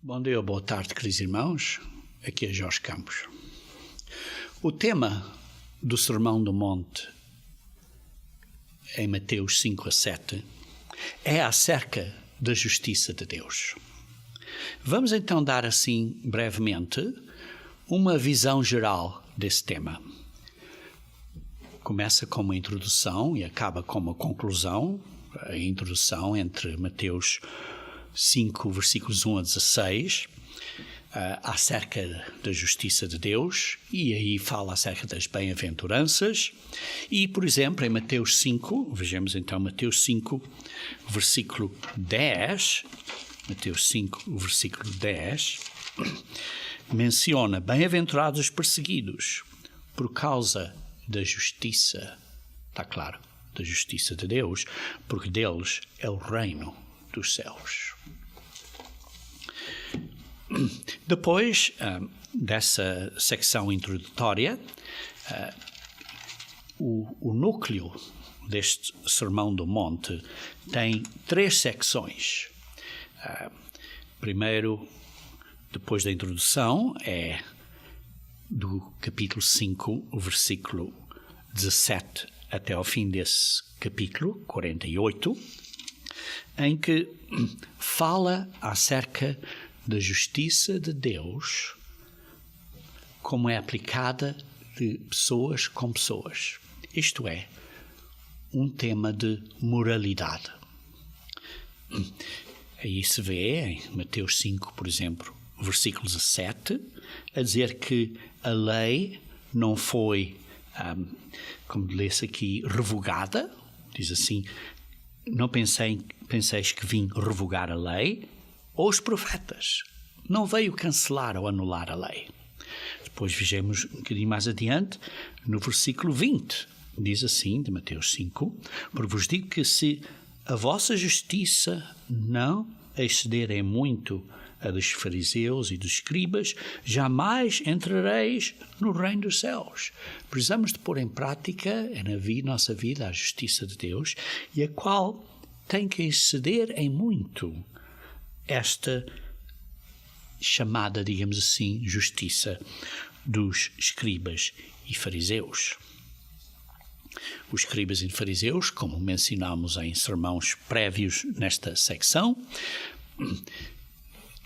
Bom dia, boa tarde, queridos irmãos. Aqui é Jorge Campos. O tema do Sermão do Monte, em Mateus 5 a 7, é acerca da justiça de Deus. Vamos então dar assim, brevemente, uma visão geral desse tema. Começa com uma introdução e acaba com uma conclusão. A introdução entre Mateus 5, versículos 1 a 16, acerca da justiça de Deus, e aí fala acerca das bem-aventuranças. E, por exemplo, em Mateus 5, vejamos então Mateus 5, versículo 10, Mateus 5, versículo 10, menciona: bem-aventurados os perseguidos por causa da justiça, está claro, da justiça de Deus, porque deles é o reino dos céus. Depois dessa secção introdutória, o núcleo deste Sermão do Monte tem 3 secções. Primeiro, depois da introdução, é do capítulo 5, o versículo 17 até ao fim desse capítulo, 48, em que fala acerca da justiça de Deus, como é aplicada de pessoas com pessoas. Isto é, um tema de moralidade. Aí se vê em Mateus 5, por exemplo, versículo 17, a dizer que a lei não foi, como lê-se aqui, revogada. Diz assim: não penseis que vim revogar a lei ou os profetas. Não veio cancelar ou anular a lei. Depois vejamos um bocadinho mais adiante, no versículo 20, diz assim, de Mateus 5, porque vos digo que se a vossa justiça não excederem muito a dos fariseus e dos escribas, jamais entrareis no reino dos céus. Precisamos de pôr em prática na nossa vida a justiça de Deus, e a qual tem que exceder em muito esta chamada, digamos assim, justiça dos escribas e fariseus. Os escribas e fariseus, como mencionámos em sermões prévios nesta secção,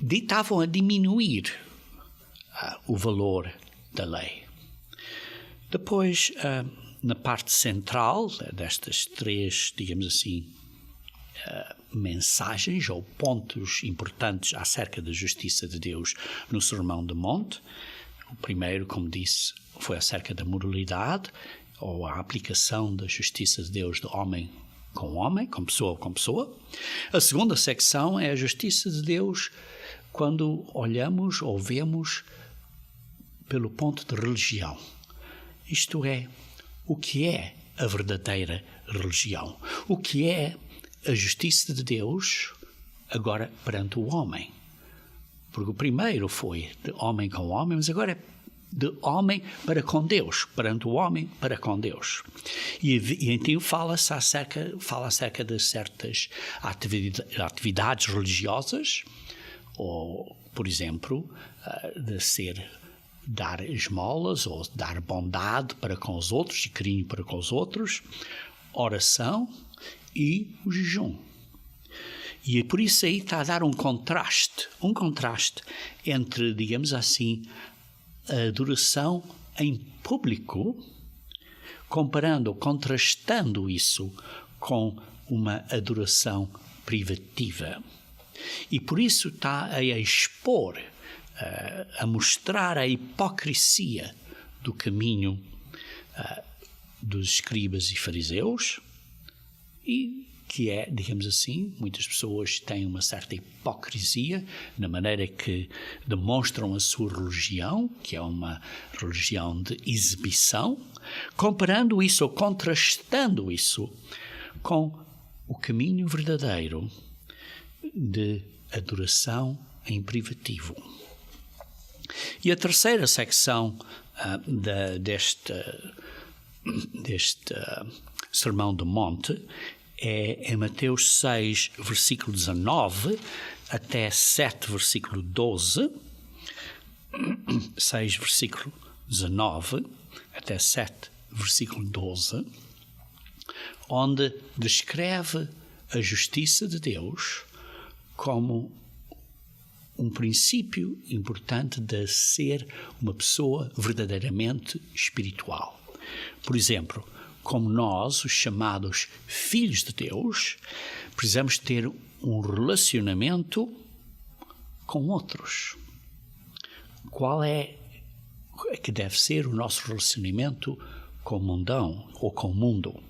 estavam a diminuir o valor da lei. Depois, na parte central destas 3, digamos assim, mensagens ou pontos importantes acerca da justiça de Deus no Sermão do Monte, o primeiro, como disse, foi acerca da moralidade, ou a aplicação da justiça de Deus de homem, com pessoa com pessoa. A segunda secção é a justiça de Deus quando olhamos ou vemos pelo ponto de religião. Isto é, o que é a verdadeira religião? O que é a justiça de Deus agora perante o homem? Porque o primeiro foi de homem com homem, mas agora é de homem para com Deus, perante o homem para com Deus. E então fala acerca de certas atividades religiosas, ou, por exemplo, dar esmolas ou dar bondade para com os outros e carinho para com os outros, oração e o jejum. E por isso aí está a dar um contraste entre, digamos assim, a adoração em público, contrastando isso com uma adoração privativa. E por isso está a expor, a mostrar a hipocrisia do caminho dos escribas e fariseus, e que é, digamos assim, muitas pessoas têm uma certa hipocrisia na maneira que demonstram a sua religião, que é uma religião de exibição, comparando isso ou contrastando isso com o caminho verdadeiro de adoração em privativo. E a terceira secção deste Sermão do Monte é em Mateus 6, versículo 19, até 7, versículo 12, 6, versículo 19, até 7, versículo 12, onde descreve a justiça de Deus como um princípio importante de ser uma pessoa verdadeiramente espiritual. Por exemplo, como nós, os chamados filhos de Deus, precisamos ter um relacionamento com outros. Qual é que deve ser o nosso relacionamento com o mundão ou com o mundo?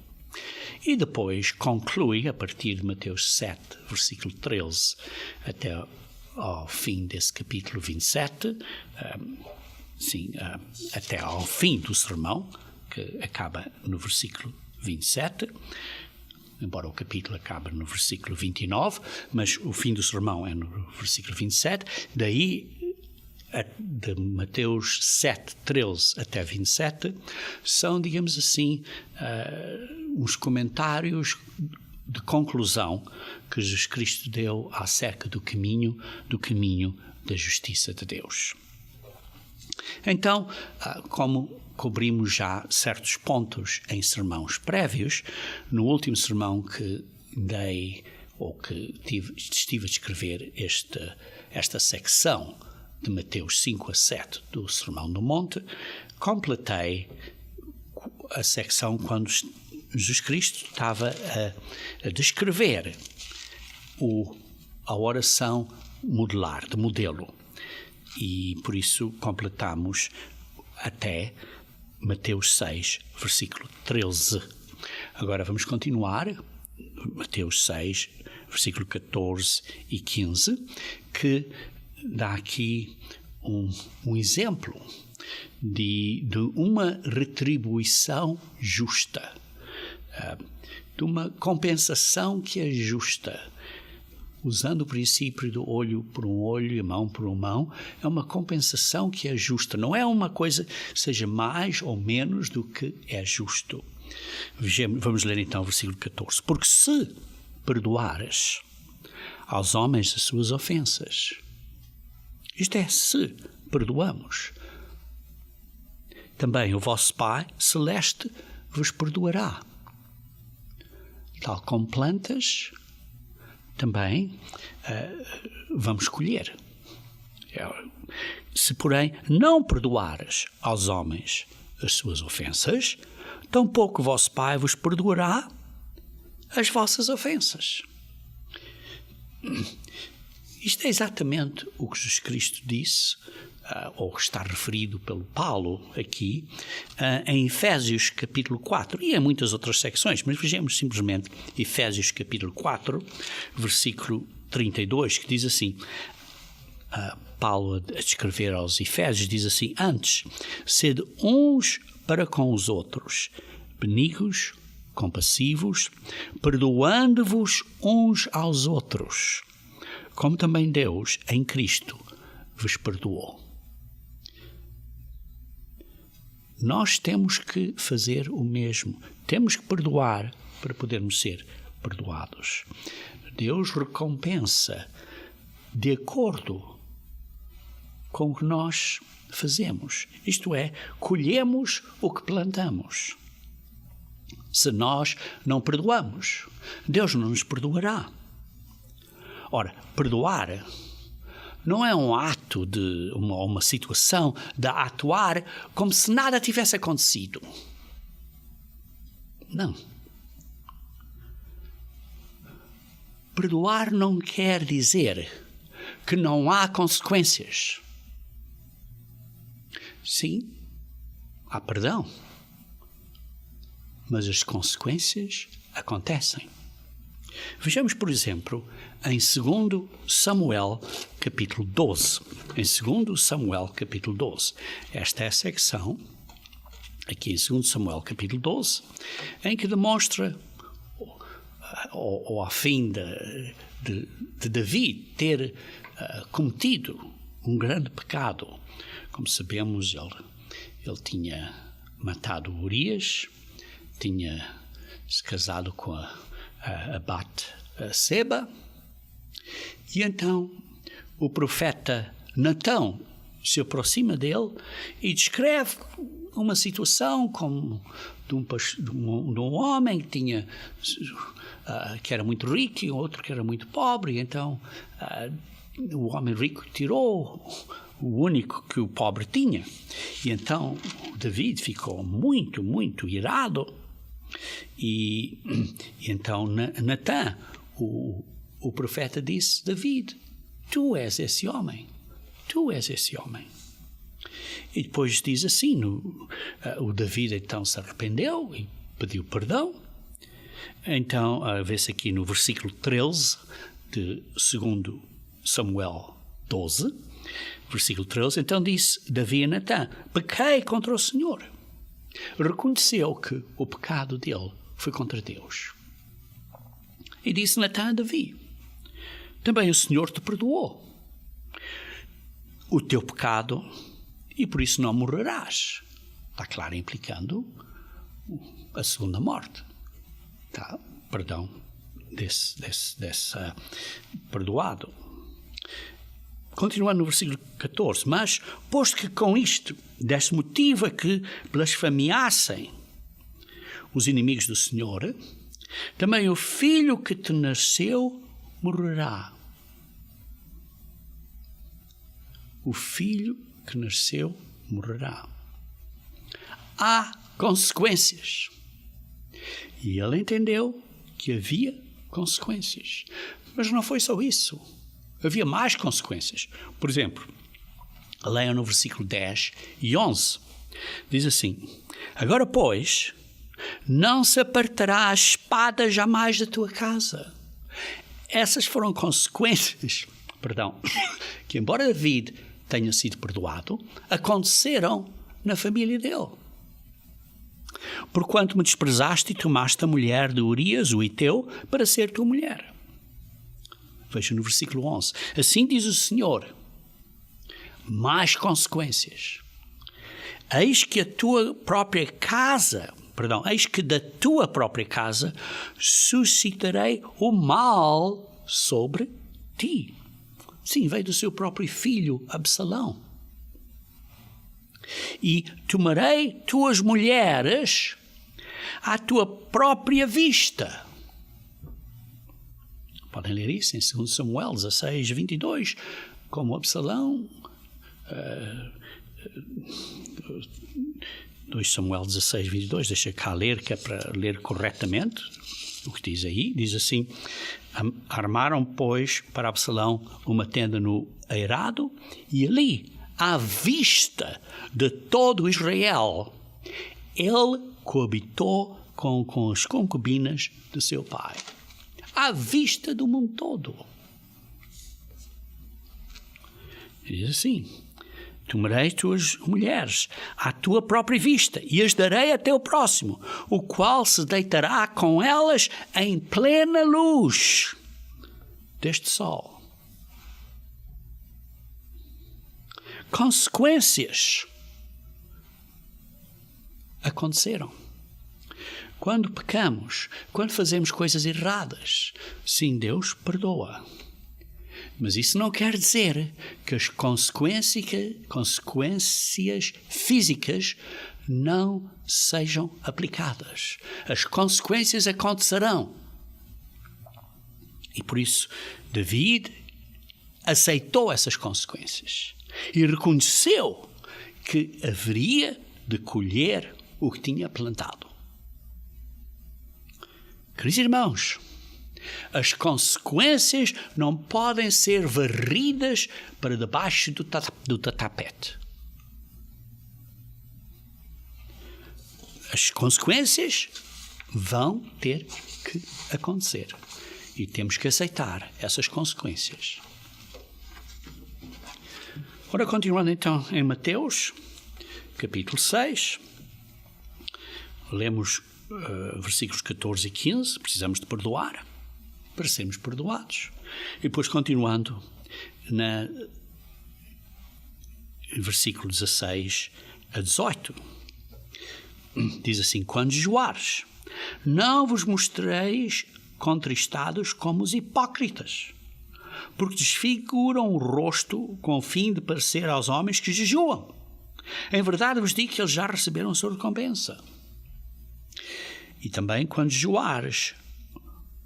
E depois conclui, a partir de Mateus 7, versículo 13, até ao fim desse capítulo 27, até ao fim do sermão, que acaba no versículo 27, embora o capítulo acabe no versículo 29, mas o fim do sermão é no versículo 27, daí de Mateus 7, 13 até 27, são, digamos assim, uns comentários de conclusão que Jesus Cristo deu acerca do caminho da justiça de Deus. Então, como cobrimos já certos pontos em sermões prévios, no último sermão que dei, ou que estive a descrever esta secção de Mateus 5 a 7 do Sermão do Monte, completei a secção quando Jesus Cristo estava a descrever a oração modular, de modelo. E por isso completamos até Mateus 6, versículo 13. Agora vamos continuar, Mateus 6, versículo 14 e 15, que dá aqui um exemplo de uma retribuição justa, de uma compensação que é justa. Usando o princípio do olho por um olho e mão por uma mão, é uma compensação que é justa. Não é uma coisa que seja mais ou menos do que é justo. Vamos ler então o versículo 14. Porque se perdoares aos homens as suas ofensas, isto é, se perdoamos, também o vosso Pai Celeste vos perdoará. Tal como plantas, também vamos colher. Se, porém, não perdoares aos homens as suas ofensas, tampouco o vosso Pai vos perdoará as vossas ofensas. Isto é exatamente o que Jesus Cristo disse, ou que está referido pelo Paulo aqui, em Efésios capítulo 4, e em muitas outras secções, mas vejamos simplesmente Efésios capítulo 4, versículo 32, que diz assim, Paulo a descrever aos Efésios, diz assim, antes, sede uns para com os outros, benignos, compassivos, perdoando-vos uns aos outros, como também Deus, em Cristo, vos perdoou. Nós temos que fazer o mesmo. Temos que perdoar para podermos ser perdoados. Deus recompensa de acordo com o que nós fazemos. Isto é, colhemos o que plantamos. Se nós não perdoamos, Deus não nos perdoará. Ora, perdoar não é um ato de uma situação de atuar como se nada tivesse acontecido. Não. Perdoar não quer dizer que não há consequências. Sim, há perdão, mas as consequências acontecem. Vejamos, por exemplo, em 2 Samuel, capítulo 12. Em 2 Samuel, capítulo 12. Esta é a secção, aqui em 2 Samuel, capítulo 12, em que demonstra, ou a fim de Davi ter cometido um grande pecado. Como sabemos, ele tinha matado Urias, tinha se casado com a Bat-seba E então o profeta Natão se aproxima dele e descreve uma situação como de um homem que tinha que era muito rico e outro que era muito pobre. E então o homem rico tirou o único que o pobre tinha. E então David ficou muito, muito irado. E então Natã, o profeta, disse: David, tu és esse homem. Tu és esse homem. E depois diz assim, o David então se arrependeu e pediu perdão. Então, vê-se aqui no versículo 13 de 2 Samuel 12, versículo 13, então disse Davi a Natã: pequei contra o Senhor. Reconheceu que o pecado dele foi contra Deus. E disse Natã a Davi: também o Senhor te perdoou o teu pecado e por isso não morrerás. Está claro, implicando a segunda morte. Tá? Perdão desse perdoado. Continuando no versículo 14: mas, posto que com isto deste motivo a que blasfemiassem os inimigos do Senhor, também o filho que te nasceu morrerá. O filho que nasceu morrerá. Há consequências. E ele entendeu que havia consequências. Mas não foi só isso. Havia mais consequências. Por exemplo, leiam no versículo 10 e 11. Diz assim: agora, pois, não se apartará a espada jamais da tua casa. Essas foram consequências, que embora David tenha sido perdoado, aconteceram na família dele. Porquanto me desprezaste e tomaste a mulher de Urias, o Hiteu, para ser tua mulher. Veja no versículo 11. Assim diz o Senhor: mais consequências. Eis que da tua própria casa suscitarei o mal sobre ti. Sim, veio do seu próprio filho, Absalão. E tomarei tuas mulheres à tua própria vista. Podem ler isso em 2 Samuel 16, 22, como Absalão. 2 Samuel 16, 22, deixa cá ler, que é para ler corretamente o que diz aí. Diz assim: armaram, pois, para Absalão uma tenda no eirado, e ali, à vista de todo Israel, ele coabitou com as concubinas de seu pai. À vista do mundo todo. Diz assim: tomarei tuas mulheres à tua própria vista e as darei a teu próximo, o qual se deitará com elas em plena luz deste sol. Consequências aconteceram. Quando pecamos, quando fazemos coisas erradas, sim, Deus perdoa. Mas isso não quer dizer que as consequências físicas não sejam aplicadas. As consequências acontecerão. E por isso, David aceitou essas consequências e reconheceu que haveria de colher o que tinha plantado. Queridos irmãos, as consequências não podem ser varridas para debaixo do tapete. As consequências vão ter que acontecer. E temos que aceitar essas consequências. Ora, continuando então em Mateus, capítulo 6, lemos versículos 14 e 15, precisamos de perdoar para sermos perdoados. E depois, continuando versículo 16 a 18, diz assim: quando jejuares, não vos mostreis contristados como os hipócritas, porque desfiguram o rosto com o fim de parecer aos homens que jejuam. Em verdade vos digo que eles já receberam a sua recompensa. E também quando jejuares,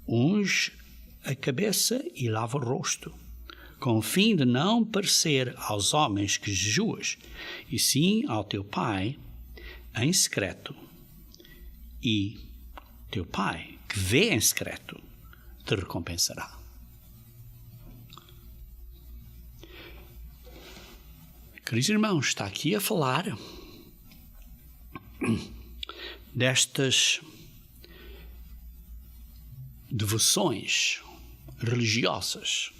unge a cabeça e lava o rosto, com o fim de não parecer aos homens que jejuas, e sim ao teu Pai em secreto. E teu Pai, que vê em secreto, te recompensará. Queridos irmãos, está aqui a falar destas devoções religiosas,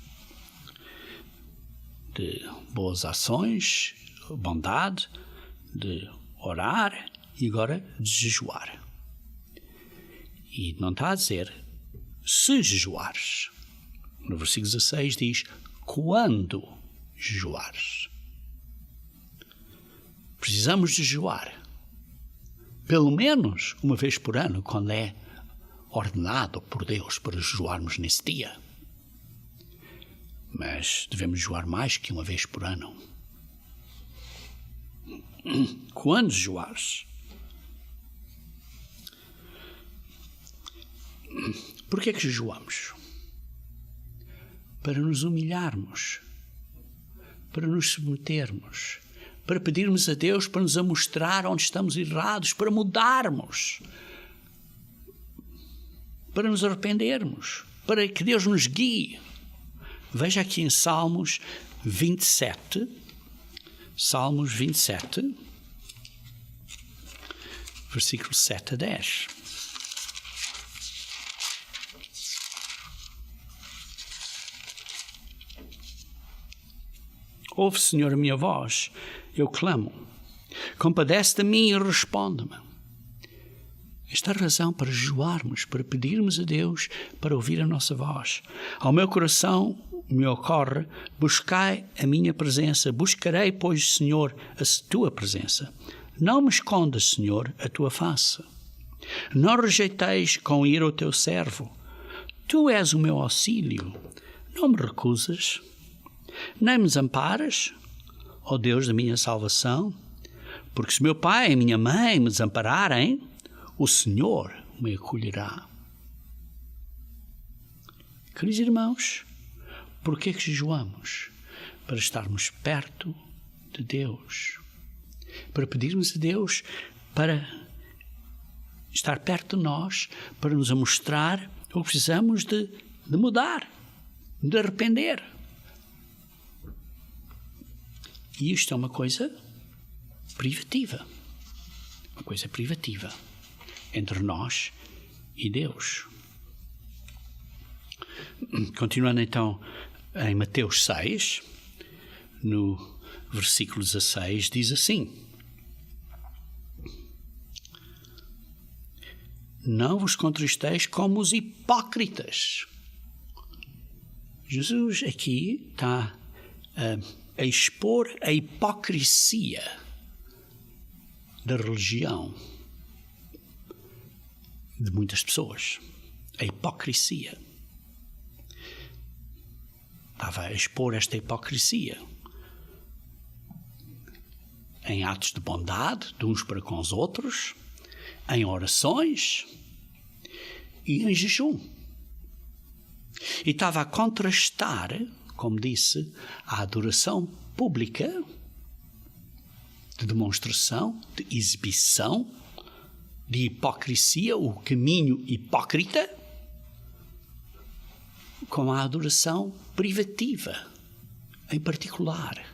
de boas ações, bondade, de orar e agora de jejuar. E não está a dizer se jejuares. No versículo 16 diz quando jejuares. Precisamos de jejuar pelo menos uma vez por ano, quando é ordenado por Deus para jejuarmos nesse dia. Mas devemos jejuar mais que uma vez por ano. Quando jejuares? Por que é que jejuamos? Para nos humilharmos, para nos submetermos, para pedirmos a Deus para nos mostrar onde estamos errados, para mudarmos, para nos arrependermos, para que Deus nos guie. Veja aqui em Salmos 27, versículo 7 a 10. Ouve, Senhor, a minha voz, eu clamo. Compadece de mim e responde-me. Esta é a razão para jejuarmos, para pedirmos a Deus para ouvir a nossa voz. Ao meu coração me ocorre, buscai a minha presença, buscarei, pois, Senhor, a tua presença. Não me escondas, Senhor, a tua face. Não rejeiteis com ira o teu servo. Tu és o meu auxílio. Não me recusas, nem me desamparas, ó Deus da minha salvação, porque se meu pai e minha mãe me desampararem, o Senhor me acolherá. Queridos irmãos, por que jejuamos? Para estarmos perto de Deus, para pedirmos a Deus para estar perto de nós, para nos mostrar o que precisamos de mudar, de arrepender. E isto é uma coisa privativa. Uma coisa privativa entre nós e Deus. Continuando então em Mateus 6, no versículo 16, diz assim: não vos contristeis como os hipócritas. Jesus aqui está a expor a hipocrisia da religião de muitas pessoas. A hipocrisia. Estava a expor esta hipocrisia em atos de bondade de uns para com os outros, em orações e em jejum. E estava a contrastar, como disse, a adoração pública, de demonstração, de exibição, de hipocrisia, o caminho hipócrita, com a adoração privativa, em particular.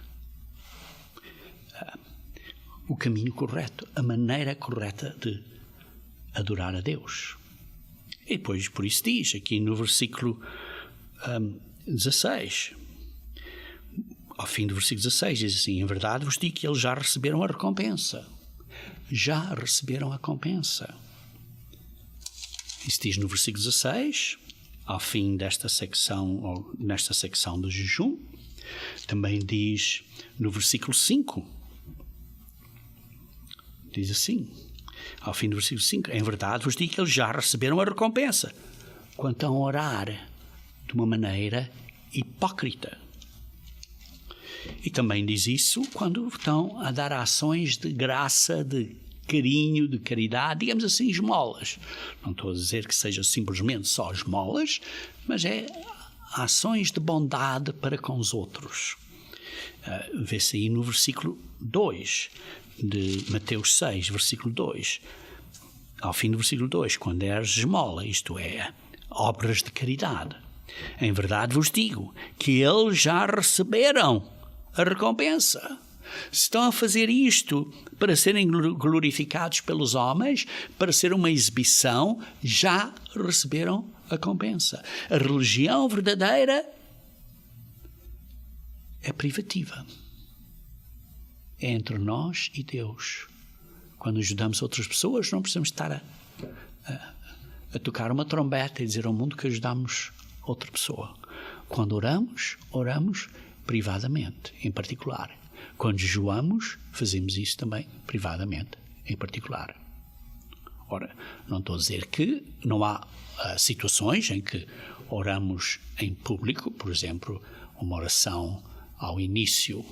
O caminho correto, a maneira correta de adorar a Deus. E depois, por isso diz, aqui no versículo 16, ao fim do versículo 16, diz assim: em verdade vos digo que eles já receberam a recompensa. Já receberam a recompensa. Isso diz no versículo 16, ao fim desta secção, ou nesta secção do jejum. Também diz no versículo 5, diz assim, ao fim do versículo 5, em verdade vos digo que eles já receberam a recompensa, quanto a orar de uma maneira hipócrita. E também diz isso quando estão a dar ações de graça, de carinho, de caridade, digamos assim, esmolas. Não estou a dizer que seja simplesmente só esmolas, mas é ações de bondade para com os outros. Vê-se aí no versículo 2 de Mateus 6, versículo 2. Ao fim do versículo 2, quando deres esmola, isto é, obras de caridade, em verdade vos digo que eles já receberam a recompensa. Se estão a fazer isto para serem glorificados pelos homens, para ser uma exibição, já receberam a recompensa. A religião verdadeira é privativa. É entre nós e Deus. Quando ajudamos outras pessoas, não precisamos estar a tocar uma trombeta e dizer ao mundo que ajudamos outra pessoa. Quando oramos privadamente, em particular. Quando jejuamos, fazemos isso também privadamente, em particular. Ora, não estou a dizer que não há situações em que oramos em público, por exemplo, uma oração ao início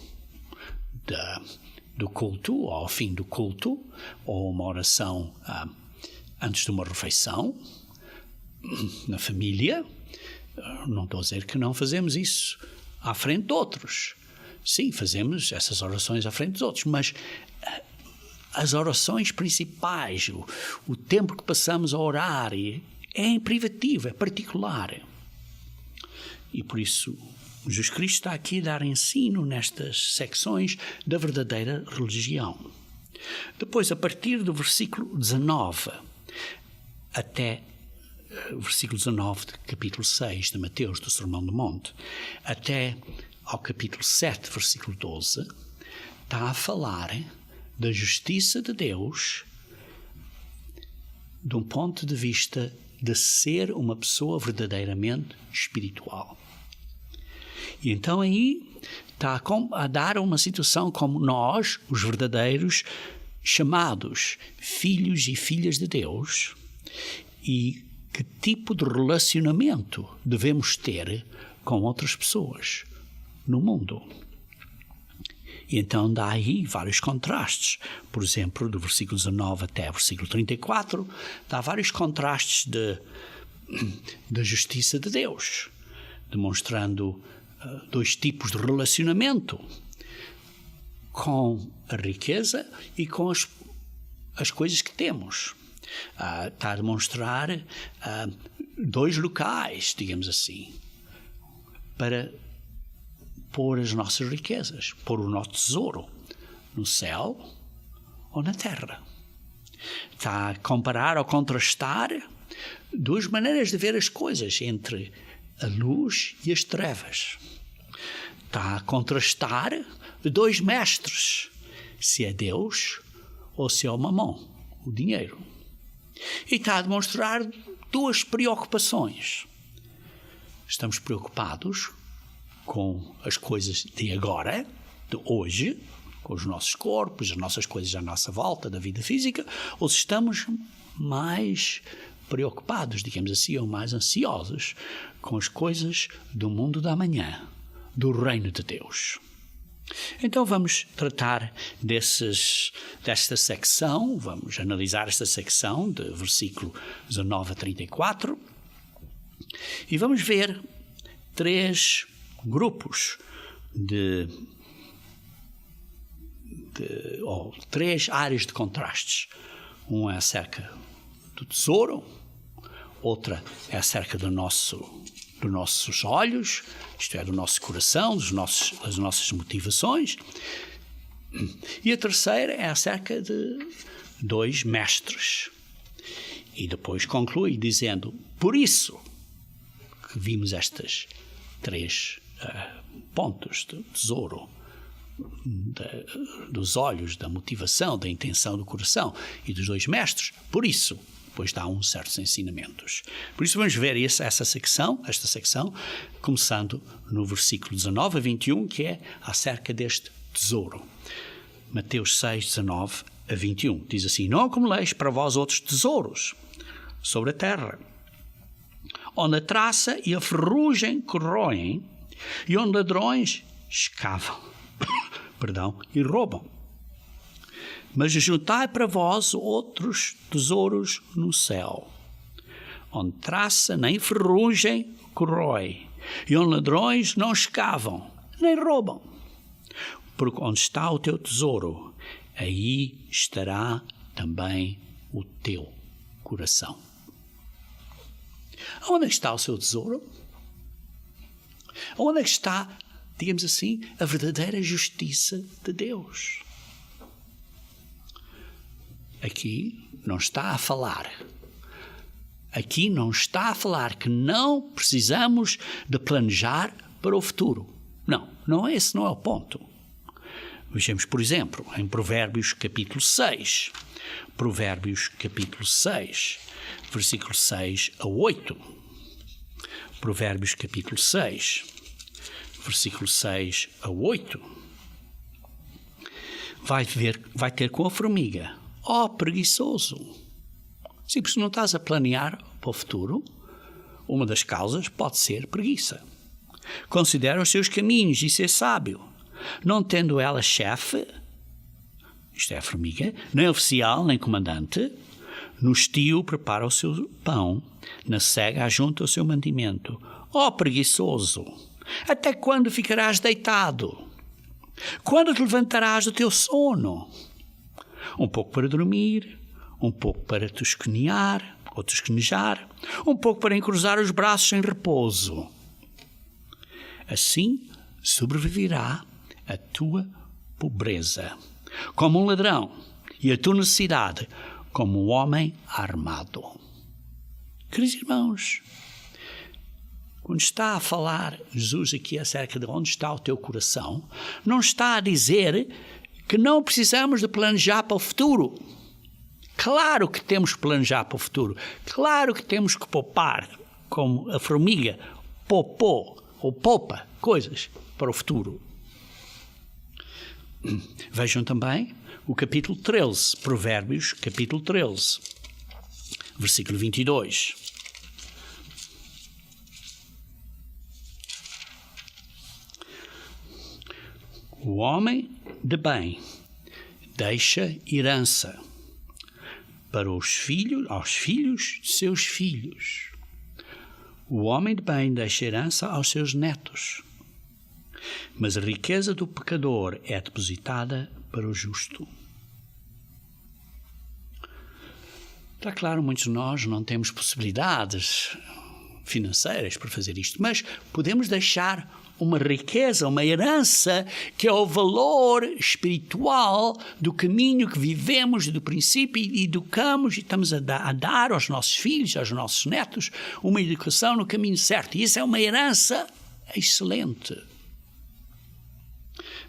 do culto, ou ao fim do culto, ou uma oração antes de uma refeição, na família. Não estou a dizer que não fazemos isso à frente de outros. Sim, fazemos essas orações à frente dos outros, mas as orações principais, o tempo que passamos a orar, é em privativo, é particular. E por isso, Jesus Cristo está aqui a dar ensino nestas secções da verdadeira religião. Depois, a partir do versículo 19 até o versículo 19 do capítulo 6 de Mateus, do Sermão do Monte, até ao capítulo 7, versículo 12, está a falar da justiça de Deus de um ponto de vista de ser uma pessoa verdadeiramente espiritual. E então aí está a dar uma situação como nós, os verdadeiros, chamados filhos e filhas de Deus, e que tipo de relacionamento devemos ter com outras pessoas no mundo. E então dá aí vários contrastes. Por exemplo, do versículo 19 até o versículo 34, dá vários contrastes da justiça de Deus, demonstrando dois tipos de relacionamento com a riqueza e com as coisas que temos. Está a demonstrar dois locais, digamos assim, para pôr as nossas riquezas, pôr o nosso tesouro no céu ou na terra. Está a comparar ou contrastar duas maneiras de ver as coisas, entre a luz e as trevas. Está a contrastar dois mestres, se é Deus ou se é o mamão, o dinheiro. E está a demonstrar duas preocupações. Estamos preocupados com as coisas de agora, de hoje, com os nossos corpos, as nossas coisas à nossa volta, da vida física, ou se estamos mais preocupados, digamos assim, ou mais ansiosos com as coisas do mundo da manhã, do reino de Deus. Então vamos tratar desta secção, vamos analisar esta secção de versículo 19 a 34 e vamos ver três grupos ou três áreas de contrastes. Uma é acerca do tesouro, outra é acerca dos nossos olhos, isto é, do nosso coração, das nossas motivações. E a terceira é acerca de dois mestres. E depois conclui dizendo, por isso que vimos estas três pontos do tesouro, dos olhos, da motivação, da intenção do coração e dos dois mestres, por isso, depois dá uns certos ensinamentos. Por isso vamos ver esta secção, começando no versículo 19 a 21, que é acerca deste tesouro. Mateus 6, 19 a 21. Diz assim, não acumuleis para vós outros tesouros sobre a terra, onde a traça e a ferrugem corroem, e onde ladrões escavam, e roubam. Mas juntai para vós outros tesouros no céu, onde traça nem ferrugem corrói, e onde ladrões não escavam, nem roubam. Porque onde está o teu tesouro, aí estará também o teu coração. Onde é que está o seu tesouro? Onde é que está, digamos assim, a verdadeira justiça de Deus? Aqui não está a falar. Aqui não está a falar que não precisamos de planejar para o futuro. Não, esse não é o ponto. Vejamos, por exemplo, em Provérbios capítulo 6. Provérbios capítulo 6, versículo 6 a 8. Provérbios capítulo 6, versículo 6 a 8. Vai ter com a formiga. Ó preguiçoso! Sim, porque se não estás a planear para o futuro, uma das causas pode ser preguiça. Considera os seus caminhos e ser sábio. Não tendo ela chefe, isto é a formiga, nem oficial, nem comandante, no estio prepara o seu pão, na cega ajunta o seu mantimento. Ó preguiçoso! Até quando ficarás deitado? Quando te levantarás do teu sono? Um pouco para dormir, um pouco para tosquenear ou tosquenejar, um pouco para encruzar os braços em repouso. Assim sobreviverá a tua pobreza, como um ladrão, e a tua necessidade, como um homem armado. Queridos irmãos, quando está a falar Jesus aqui acerca de onde está o teu coração, não está a dizer que não precisamos de planejar para o futuro. Claro que temos que planejar para o futuro. Claro que temos que poupar, como a formiga poupou ou poupa coisas para o futuro. Vejam também o capítulo 13, Provérbios, capítulo 13, versículo 22. O homem de bem deixa herança para aos filhos de seus filhos. O homem de bem deixa herança aos seus netos. Mas a riqueza do pecador é depositada para o justo. Está claro, muitos de nós não temos possibilidades financeiras para fazer isto, mas podemos deixar uma riqueza, uma herança, que é o valor espiritual do caminho que vivemos, do princípio, e educamos e estamos a dar aos nossos filhos, aos nossos netos, uma educação no caminho certo. E isso é uma herança excelente.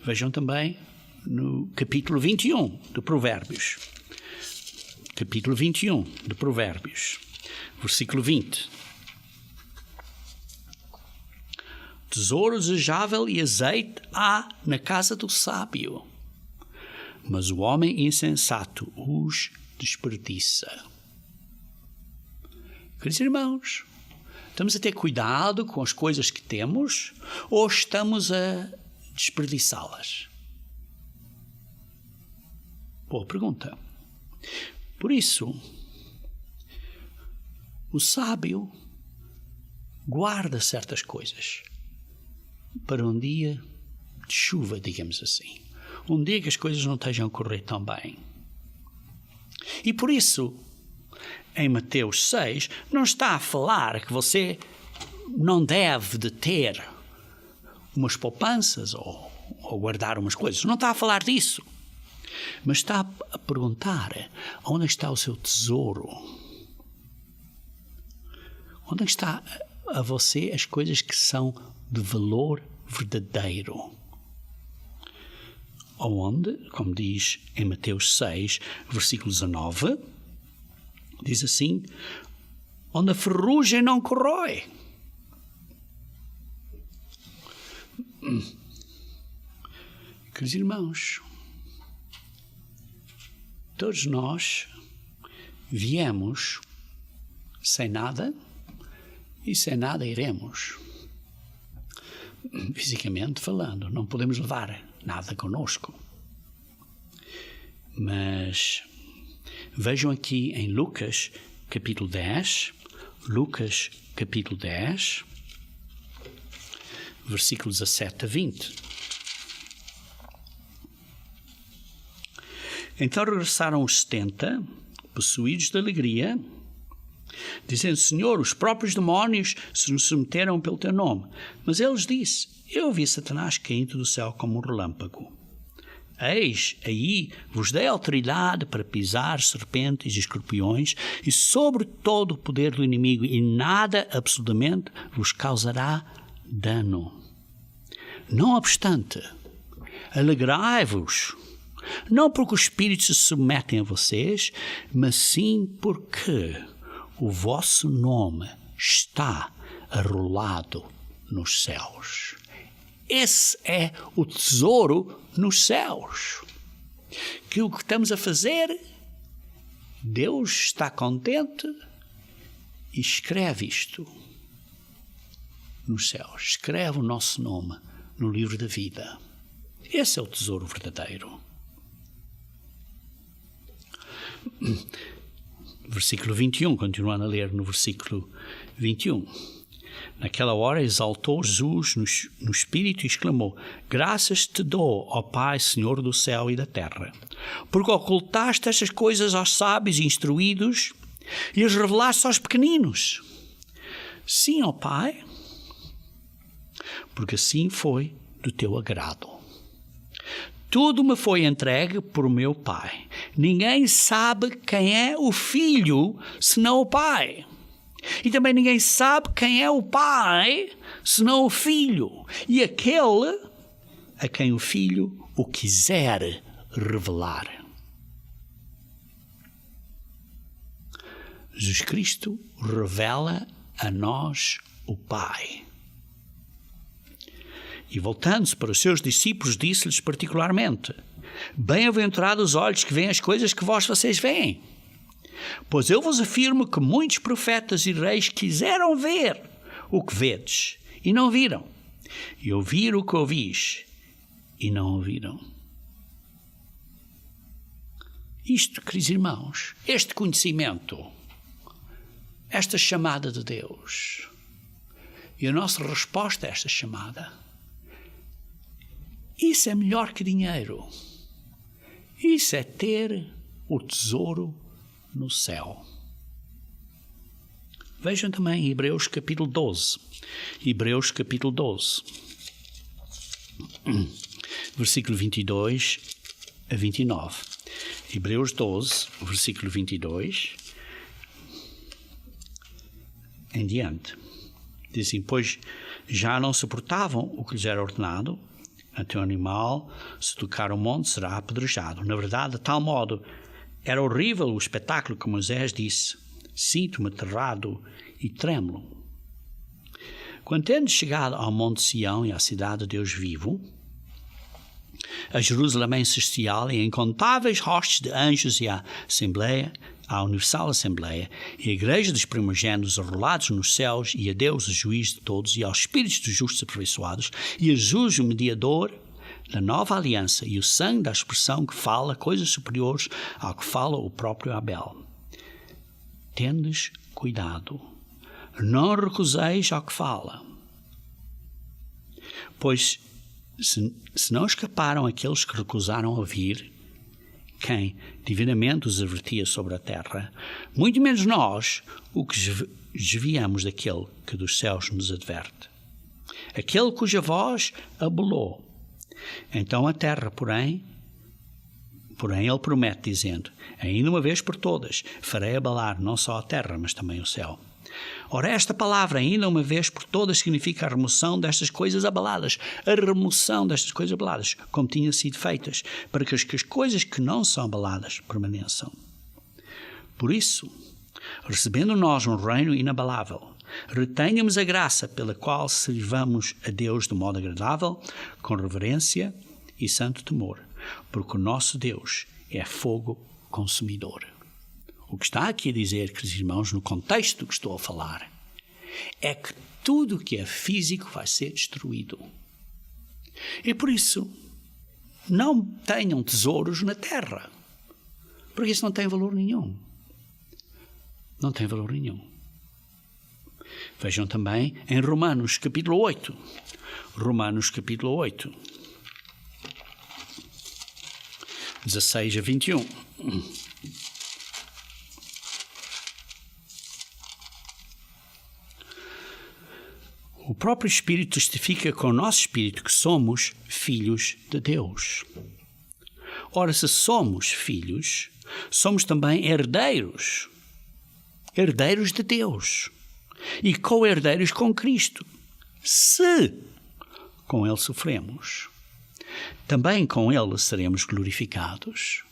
Vejam também no capítulo 21 de Provérbios. Capítulo 21 de Provérbios, versículo 20. Tesouro desejável e azeite há na casa do sábio, mas o homem insensato os desperdiça. Queridos irmãos, estamos a ter cuidado com as coisas que temos ou estamos a desperdiçá-las? Boa pergunta. Por isso, o sábio guarda certas coisas para um dia de chuva, digamos assim. Um dia que as coisas não estejam a correr tão bem. E por isso, em Mateus 6, não está a falar que você não deve de ter umas poupanças ou guardar umas coisas. Não está a falar disso. Mas está a perguntar onde está o seu tesouro. Onde está a você as coisas que são de valor verdadeiro. Onde, como diz em Mateus 6, versículo 19, diz assim, onde a ferrugem não corrói. Queridos irmãos, todos nós viemos sem nada e sem nada iremos. fisicamente falando, não podemos levar nada conosco. Mas vejam aqui em Lucas capítulo 10, versículos 17 a 20. Então regressaram os 70, possuídos de alegria, dizendo: Senhor, os próprios demónios se nos submeteram pelo teu nome. Mas ele lhes disse: eu vi Satanás caindo do céu como um relâmpago. Eis, aí vos dei autoridade para pisar serpentes e escorpiões e sobre todo o poder do inimigo, e nada absolutamente vos causará dano. Não obstante, alegrai-vos, não porque os espíritos se submetem a vocês, mas sim porque o vosso nome está arrolado nos céus. Esse é o tesouro nos céus. Que o que estamos a fazer, Deus está contente e escreve isto nos céus. Escreve o nosso nome no livro da vida. Esse é o tesouro verdadeiro. Versículo 21, continuando a ler no versículo 21. Naquela hora exaltou Jesus no espírito e exclamou: graças te dou, ó Pai, Senhor do céu e da terra, porque ocultaste estas coisas aos sábios e instruídos e as revelaste aos pequeninos. Sim, ó Pai, porque assim foi do teu agrado. Tudo me foi entregue por meu Pai. Ninguém sabe quem é o Filho, senão o Pai. E também ninguém sabe quem é o Pai, senão o Filho. E aquele a quem o Filho o quiser revelar. Jesus Cristo revela a nós o Pai. E voltando-se para os seus discípulos, disse-lhes particularmente: bem-aventurados os olhos que veem as coisas que vocês veem. Pois eu vos afirmo que muitos profetas e reis quiseram ver o que vedes e não viram, e ouvir o que ouvis e não ouviram. Isto, queridos irmãos, este conhecimento, esta chamada de Deus e a nossa resposta a esta chamada, isso é melhor que dinheiro. Isso é ter o tesouro no céu. Vejam também Hebreus capítulo 12. Hebreus capítulo 12. Versículo 22 a 29. Hebreus 12, versículo 22 em diante. Diz assim: pois já não suportavam o que lhes era ordenado, até o animal, se tocar o monte, será apedrejado. Na verdade, de tal modo era horrível o espetáculo que Moisés disse: sinto-me aterrado e trêmulo. Quando tendo chegado ao monte Sião e à cidade de Deus vivo, a Jerusalém celestial e a incontáveis hostes de anjos e a Assembleia, a Universal Assembleia, e a Igreja dos primogênitos arrolados nos céus, e a Deus, o juiz de todos, e aos espíritos dos justos aperfeiçoados, e a Jesus, o mediador da nova aliança, e o sangue da expressão que fala coisas superiores ao que fala o próprio Abel. Tendes cuidado, não recuseis ao que fala, pois se não escaparam aqueles que recusaram ouvir, quem divinamente os avertia sobre a terra, muito menos nós, o que desviamos daquele que dos céus nos adverte. Aquele cuja voz abalou. Então a terra, porém ele promete, dizendo: ainda uma vez por todas farei abalar não só a terra, mas também o céu. Ora, esta palavra, ainda uma vez por todas, significa a remoção destas coisas abaladas, a remoção destas coisas abaladas, como tinham sido feitas, para que as coisas que não são abaladas permaneçam. Por isso, recebendo nós um reino inabalável, retenhamos a graça pela qual servamos a Deus de modo agradável, com reverência e santo temor, porque o nosso Deus é fogo consumidor. O que está aqui a dizer, queridos irmãos, no contexto que estou a falar, é que tudo que é físico vai ser destruído. E por isso, não tenham tesouros na terra, porque isso não tem valor nenhum. Não tem valor nenhum. Vejam também em Romanos capítulo 8. Romanos capítulo 8. 16 a 21. O próprio Espírito testifica com o nosso Espírito que somos filhos de Deus. Ora, se somos filhos, somos também herdeiros. Herdeiros de Deus. E co-herdeiros com Cristo. Se com Ele sofremos, também com Ele seremos glorificados.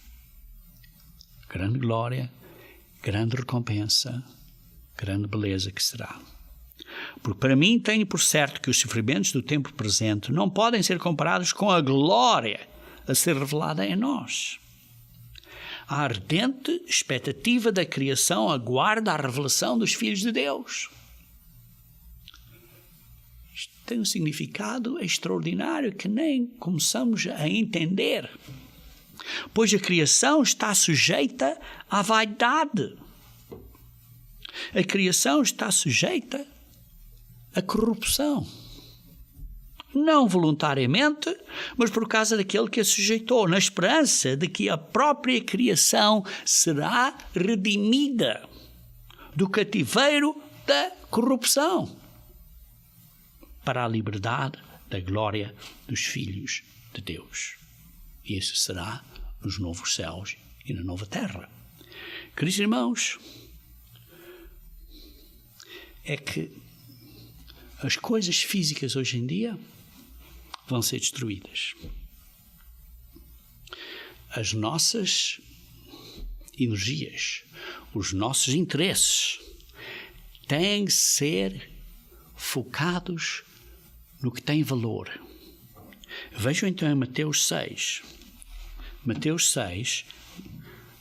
Grande glória, grande recompensa, grande beleza que será. Porque para mim tenho por certo que os sofrimentos do tempo presente não podem ser comparados com a glória a ser revelada em nós. A ardente expectativa da criação aguarda a revelação dos filhos de Deus. Isto tem um significado extraordinário que nem começamos a entender. Pois a criação está sujeita à vaidade. A criação está sujeita à corrupção. Não voluntariamente, mas por causa daquele que a sujeitou, na esperança de que a própria criação será redimida do cativeiro da corrupção para a liberdade da glória dos filhos de Deus. E isso será nos novos céus e na nova terra. Queridos irmãos, é que as coisas físicas hoje em dia vão ser destruídas. As nossas energias, os nossos interesses têm que ser focados no que tem valor. Vejam então em Mateus 6. Mateus 6,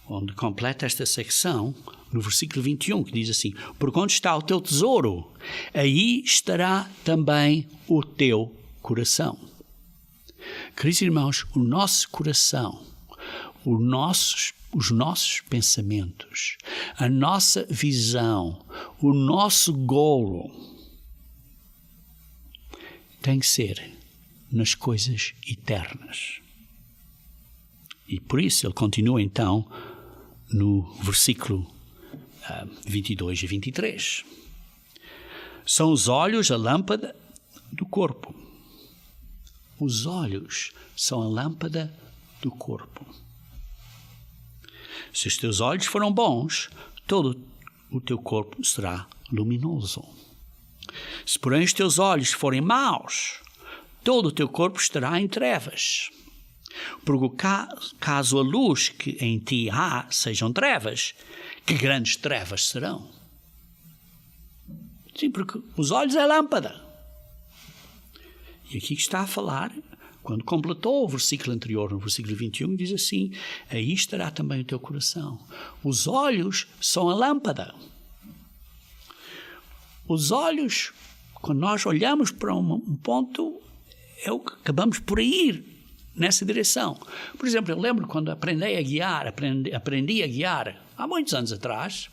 onde completa esta secção, no versículo 21, que diz assim: porque onde está o teu tesouro, aí estará também o teu coração. Queridos irmãos, o nosso coração, os nossos pensamentos, a nossa visão, o nosso golo tem que ser nas coisas eternas. E por isso ele continua então no versículo 22 e 23. São os olhos a lâmpada do corpo. Os olhos são a lâmpada do corpo. Se os teus olhos foram bons, todo o teu corpo será luminoso. Se, porém, os teus olhos forem maus, todo o teu corpo estará em trevas. Porque caso a luz que em ti há sejam trevas, que grandes trevas serão? Sim, porque os olhos é lâmpada. E aqui está a falar, quando completou o versículo anterior, no versículo 21, diz assim: aí estará também o teu coração. Os olhos são a lâmpada. Os olhos, quando nós olhamos para um ponto, é o que acabamos por ir nessa direção. Por exemplo, eu lembro quando aprendi a guiar há muitos anos atrás.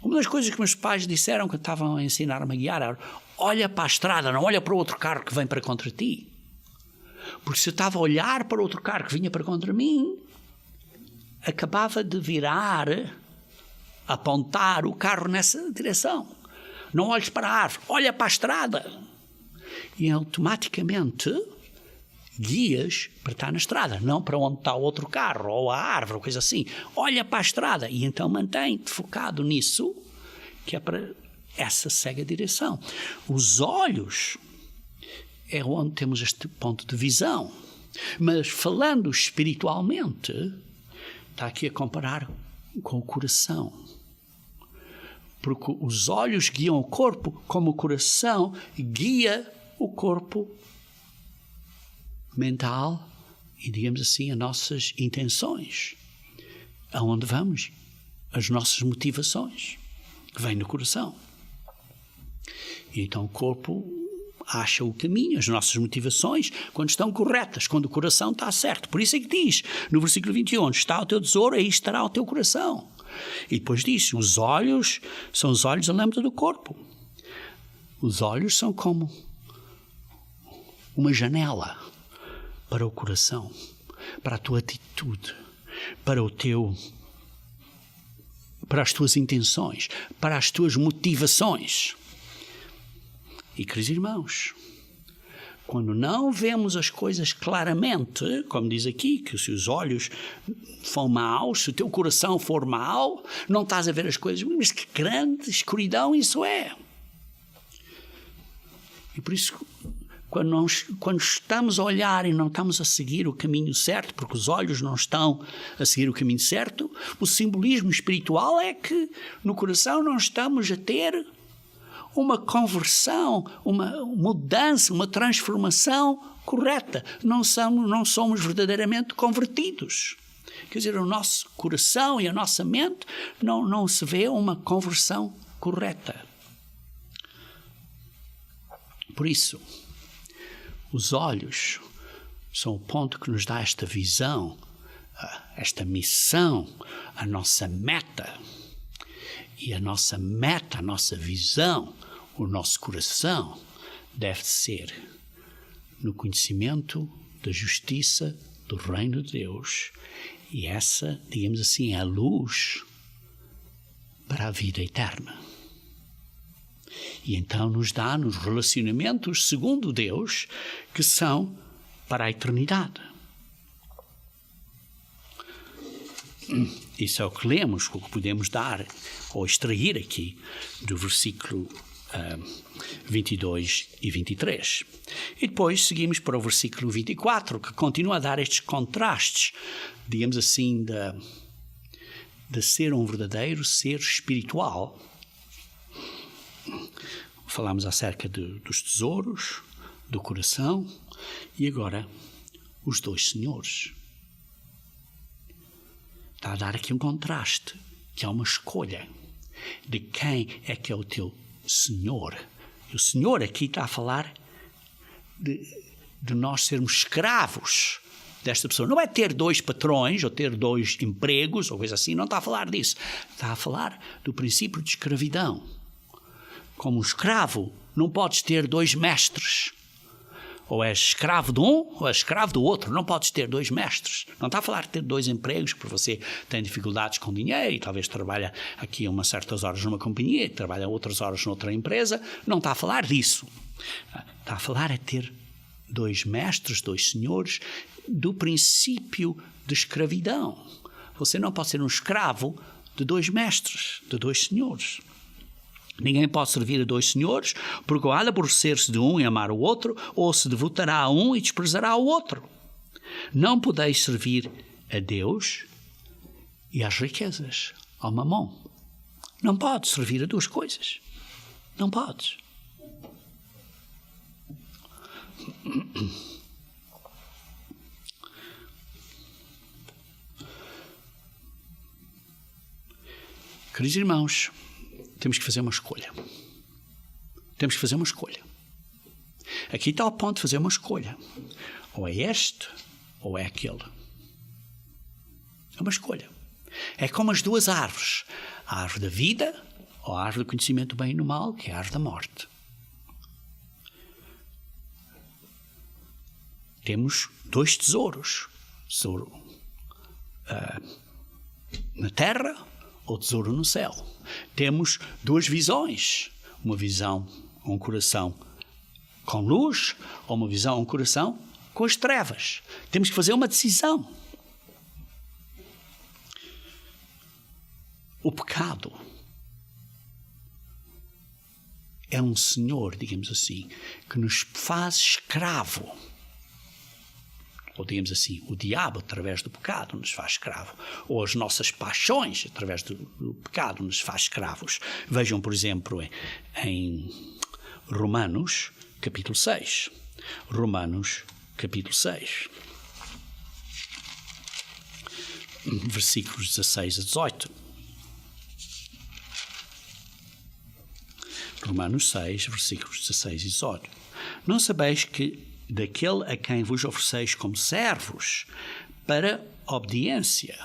Uma das coisas que meus pais disseram que estavam a ensinar-me a guiar era: olha para a estrada, não olha para o outro carro que vem para contra ti. Porque se eu estava a olhar para o outro carro que vinha para contra mim, acabava de virar, apontar o carro nessa direção. Não olhes para a árvore, olha para a estrada. E automaticamente guias para estar na estrada, não para onde está o outro carro ou a árvore, ou coisa assim. Olha para a estrada e então mantém-te focado nisso, que é para essa cega direção. Os olhos é onde temos este ponto de visão. Mas falando espiritualmente, está aqui a comparar com o coração. Porque os olhos guiam o corpo, como o coração guia o corpo mental e, digamos assim, as nossas intenções. Aonde vamos? As nossas motivações, que vêm no coração. E então o corpo acha o caminho, as nossas motivações, quando estão corretas, quando o coração está certo. Por isso é que diz, no versículo 21, onde está o teu tesouro, aí estará o teu coração. E depois diz, os olhos são os olhos da lâmpada do corpo. Os olhos são como uma janela para o coração, para a tua atitude, para as tuas intenções, para as tuas motivações. E, queridos irmãos, quando não vemos as coisas claramente, como diz aqui, que se os olhos for maus, se o teu coração for mau, não estás a ver as coisas, mas que grande escuridão isso é. E por isso, quando estamos a olhar e não estamos a seguir o caminho certo, porque os olhos não estão a seguir o caminho certo, o simbolismo espiritual é que no coração não estamos a ter uma conversão, uma mudança, uma transformação correta. Não somos verdadeiramente convertidos. Quer dizer, o nosso coração e a nossa mente não se vê uma conversão correta. Por isso, os olhos são o ponto que nos dá esta visão, esta missão, a nossa meta. E a nossa meta, a nossa visão, o nosso coração deve ser no conhecimento da justiça do reino de Deus. E essa, digamos assim, é a luz para a vida eterna. E então nos dá nos relacionamentos segundo Deus que são para a eternidade. Isso é o que lemos, o que podemos dar ou extrair aqui do versículo 22 e 23. E depois seguimos para o versículo 24, que continua a dar estes contrastes, digamos assim, de ser um verdadeiro ser espiritual. Falamos acerca dos tesouros, do coração e agora os dois senhores. Está a dar aqui um contraste, que é uma escolha de quem é que é o teu Senhor. E o Senhor aqui está a falar de nós sermos escravos desta pessoa. Não é ter dois patrões ou ter dois empregos ou coisa assim, não está a falar disso. Está a falar do princípio de escravidão. Como um escravo, não podes ter dois mestres. Ou és escravo de um, ou és escravo do outro. Não podes ter dois mestres. Não está a falar de ter dois empregos, porque você tem dificuldades com dinheiro e talvez trabalha aqui umas certas horas numa companhia e trabalha outras horas noutra empresa. Não está a falar disso. Está a falar é ter dois mestres, dois senhores, do princípio de escravidão. Você não pode ser um escravo de dois mestres, de dois senhores. Ninguém pode servir a dois senhores, porque ou há de aborrecer-se de um e amar o outro, ou se devotará a um e desprezará o outro. Não podeis servir a Deus e às riquezas, ao mamão. Não podes servir a duas coisas. Não podes. Queridos irmãos, temos que fazer uma escolha. Temos que fazer uma escolha. Aqui está o ponto de fazer uma escolha. Ou é este, ou é aquele. É uma escolha. É como as duas árvores. A árvore da vida, ou a árvore do conhecimento do bem e do mal, que é a árvore da morte. Temos dois tesouros. Tesouro na terra, ou tesouro no céu. Temos duas visões. Uma visão, um coração com luz, ou uma visão, um coração com as trevas. Temos que fazer uma decisão. O pecado é um senhor, digamos assim, que nos faz escravo. Ou digamos assim, o diabo, através do pecado, nos faz escravo. Ou as nossas paixões, através do pecado, nos faz escravos. Vejam, por exemplo, em Romanos, capítulo 6. Romanos, capítulo 6. Versículos 16 a 18. Romanos 6, versículos 16 e 18. Não sabeis que daquele a quem vos ofereceis como servos para obediência,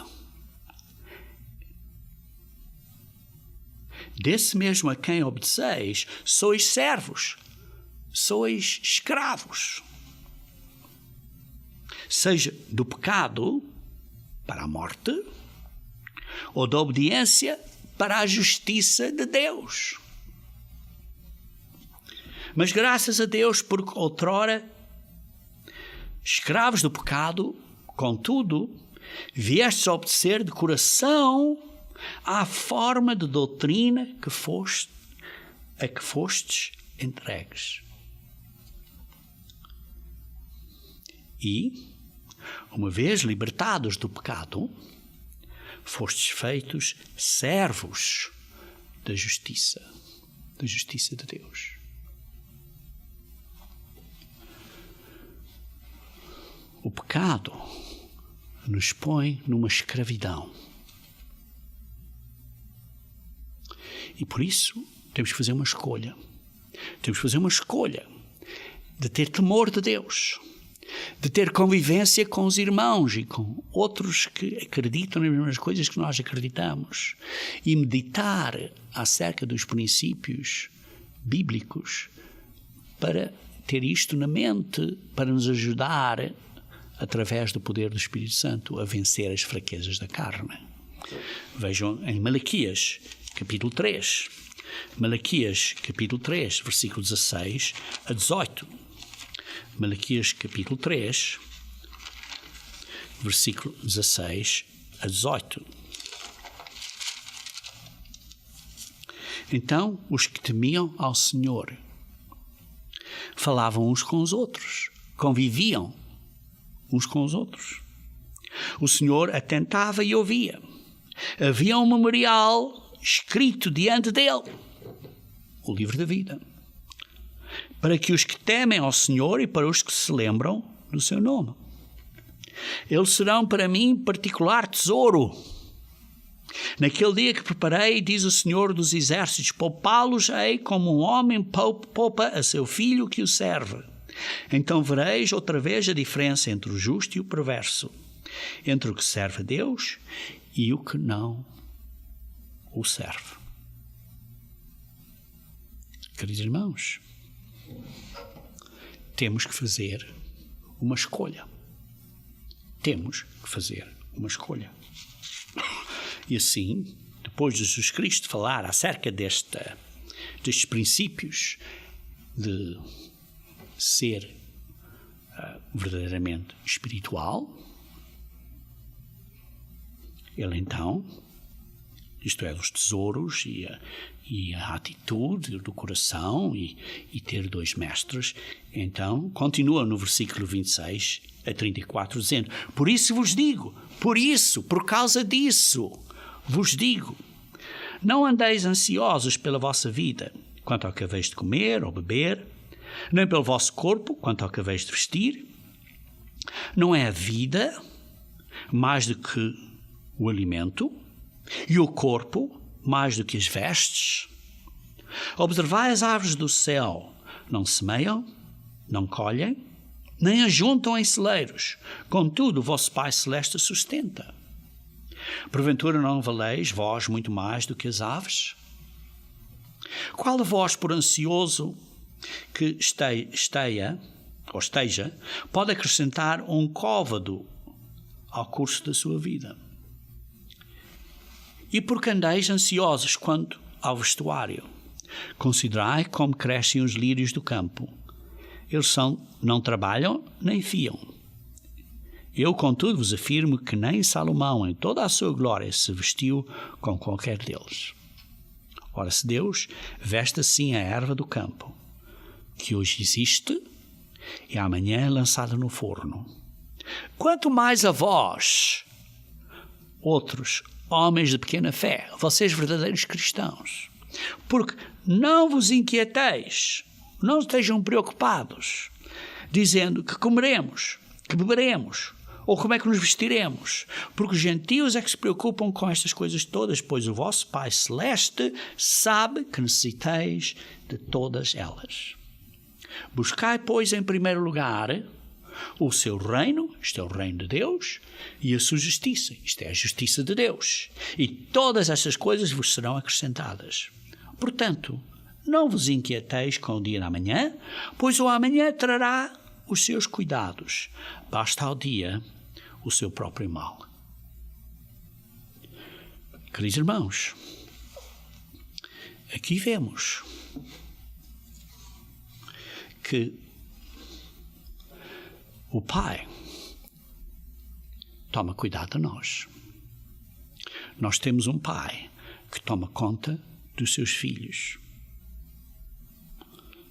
desse mesmo a quem obedeceis, sois servos, sois escravos, seja do pecado para a morte, ou da obediência para a justiça de Deus. Mas graças a Deus, porque outrora, escravos do pecado, contudo, viestes a obedecer de coração à forma de doutrina a que fostes entregues. E, uma vez libertados do pecado, fostes feitos servos da justiça de Deus. O pecado nos põe numa escravidão. E por isso temos que fazer uma escolha. Temos que fazer uma escolha de ter temor de Deus, de ter convivência com os irmãos e com outros que acreditam nas mesmas coisas que nós acreditamos e meditar acerca dos princípios bíblicos para ter isto na mente, para nos ajudar, através do poder do Espírito Santo, a vencer as fraquezas da carne. Vejam em Malaquias, capítulo 3. Malaquias, capítulo 3, versículo 16 a 18. Malaquias, capítulo 3, versículo 16 a 18. Então, os que temiam ao Senhor falavam uns com os outros, conviviam uns com os outros. O Senhor atentava e ouvia. Havia um memorial escrito diante dele, o livro da vida, para que os que temem ao Senhor e para os que se lembram do seu nome. Eles serão para mim particular tesouro. Naquele dia que preparei, diz o Senhor dos Exércitos, poupá-los-ei como um homem poupa a seu filho que o serve. Então vereis outra vez a diferença entre o justo e o perverso, entre o que serve a Deus e o que não o serve. Queridos irmãos, temos que fazer uma escolha. Temos que fazer uma escolha. E assim, depois de Jesus Cristo falar acerca destes princípios de ser verdadeiramente espiritual, ele então, isto é, dos tesouros e a atitude do coração e ter dois mestres, então continua no versículo 26 a 34 dizendo: por isso vos digo, por causa disso vos digo, não andeis ansiosos pela vossa vida, quanto ao que haveis de comer ou beber, nem pelo vosso corpo, quanto ao que haveis de vestir. Não é a vida mais do que o alimento, e o corpo mais do que as vestes? Observai as árvores do céu, não semeiam, não colhem, nem ajuntam em celeiros, contudo o vosso Pai Celeste sustenta. Porventura não valeis vós muito mais do que as aves? Qual de vós, por ansioso que esteja, pode acrescentar um côvado ao curso da sua vida? E por que andeis ansiosos quanto ao vestuário? Considerai como crescem os lírios do campo. Eles não trabalham nem fiam. Eu, contudo, vos afirmo que nem Salomão, em toda a sua glória, se vestiu com qualquer deles. Ora, se Deus veste assim a erva do campo, que hoje existe e amanhã é lançada no forno, quanto mais a vós, outros homens de pequena fé, vocês verdadeiros cristãos, porque não vos inquieteis, não estejam preocupados, dizendo que comeremos, que beberemos, Ou como é que nos vestiremos? Porque os gentios é que se preocupam com estas coisas todas, pois o vosso Pai Celeste sabe que necessiteis de todas elas. Buscai, pois, em primeiro lugar o seu reino, isto é o reino de Deus, e a sua justiça, isto é a justiça de Deus. E todas estas coisas vos serão acrescentadas. Portanto, não vos inquieteis com o dia da manhã, pois o amanhã trará os seus cuidados. Basta ao dia o seu próprio mal. Queridos irmãos, aqui vemos que o Pai toma cuidado de nós. Nós temos um Pai que toma conta dos seus filhos.